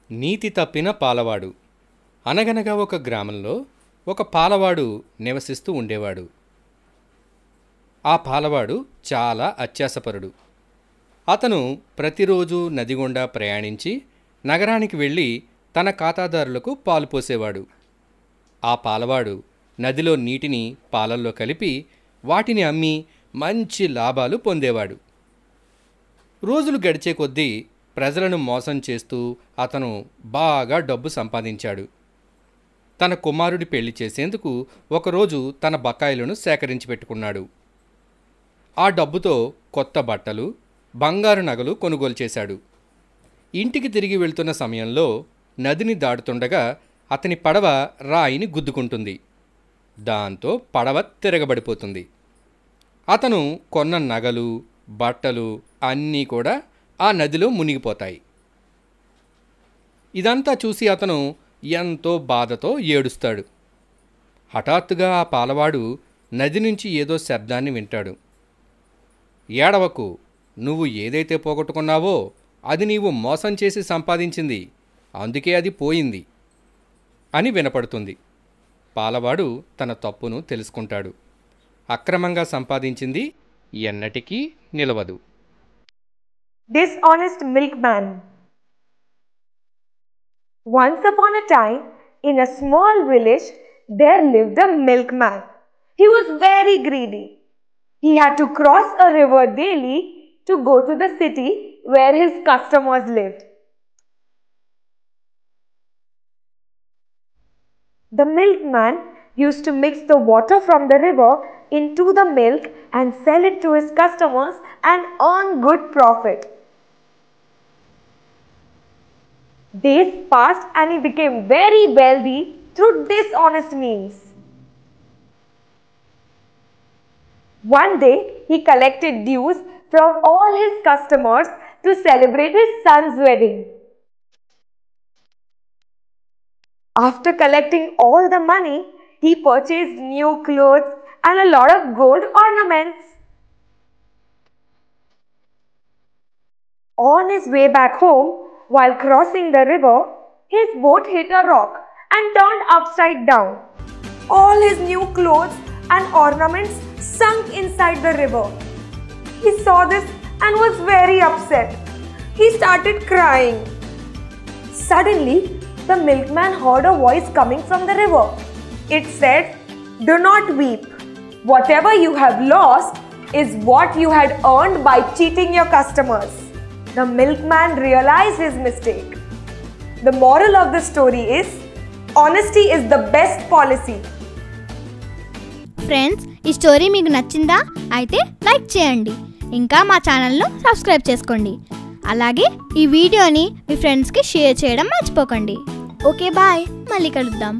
నీతి తప్పిన పాలవాడు. అనగనగా ఒక గ్రామంలో ఒక పాలవాడు నివసిస్తూ ఉండేవాడు. ఆ పాలవాడు చాలా అత్యాసపరుడు. అతను ప్రతిరోజు నది గుండా ప్రయాణించి నగరానికి వెళ్ళి తన ఖాతాదారులకు పాలు పోసేవాడు. ఆ పాలవాడు నదిలో నీటిని పాలల్లో కలిపి వాటిని అమ్మి మంచి లాభాలు పొందేవాడు. రోజులు గడిచే కొద్దీ ప్రజలను మోసం చేస్తూ అతను బాగా డబ్బు సంపాదించాడు. తన కుమారుడి పెళ్లి చేసేందుకు ఒకరోజు తన బకాయిలను సేకరించి పెట్టుకున్నాడు. ఆ డబ్బుతో కొత్త బట్టలు, బంగారు నగలు కొనుగోలు చేశాడు. ఇంటికి తిరిగి వెళ్తున్న సమయంలో నదిని దాటుతుండగా అతని పడవ రాయిని గుద్దుకుంటుంది. దాంతో పడవ తిరగబడిపోతుంది. అతను కొన్న నగలు, బట్టలు అన్నీ కూడా ఆ నదిలో మునిగిపోతాయి. ఇదంతా చూసి అతను ఎంతో బాధతో ఏడుస్తాడు. హఠాత్తుగా ఆ పాలవాడు నది నుంచి ఏదో శబ్దాన్ని వింటాడు. ఏడవకు, నువ్వు ఏదైతే పోగొట్టుకున్నావో అది నీవు మోసం చేసి సంపాదించింది, అందుకే అది పోయింది అని వినపడుతుంది. పాలవాడు తన తప్పును తెలుసుకుంటాడు. అక్రమంగా సంపాదించింది ఎన్నటికీ నిలవదు. Dishonest milkman. Once upon a time, in a small village, there lived a milkman. He was very greedy. He had to cross a river daily to go to the city where his customers lived. The milkman used to mix the water from the river into the milk and sell it to his customers and earn good profit. Days passed and he became very wealthy through dishonest means. One day, he collected dues from all his customers to celebrate his son's wedding. After collecting all the money, he purchased new clothes and a lot of gold ornaments. On his way back home, while crossing the river, his boat hit a rock and turned upside down. All his new clothes and ornaments sunk inside the river. He saw this and was very upset. He started crying. Suddenly, the milkman heard a voice coming from the river. It said, "Do not weep. Whatever you have lost is what you had earned by cheating your customers." The milkman realized his mistake. The moral of the story is, honesty is the best policy. Friends, ఈ story మీకు నచ్చిందా? అయితే like చేయండి, ఇంకా మా ఛానల్ను subscribe చేసుకోండి. అలాగే ఈ వీడియోని మీ ఫ్రెండ్స్కి షేర్ చేయడం మర్చిపోకండి. ఓకే, బాయ్, మళ్ళీ కలుద్దాం.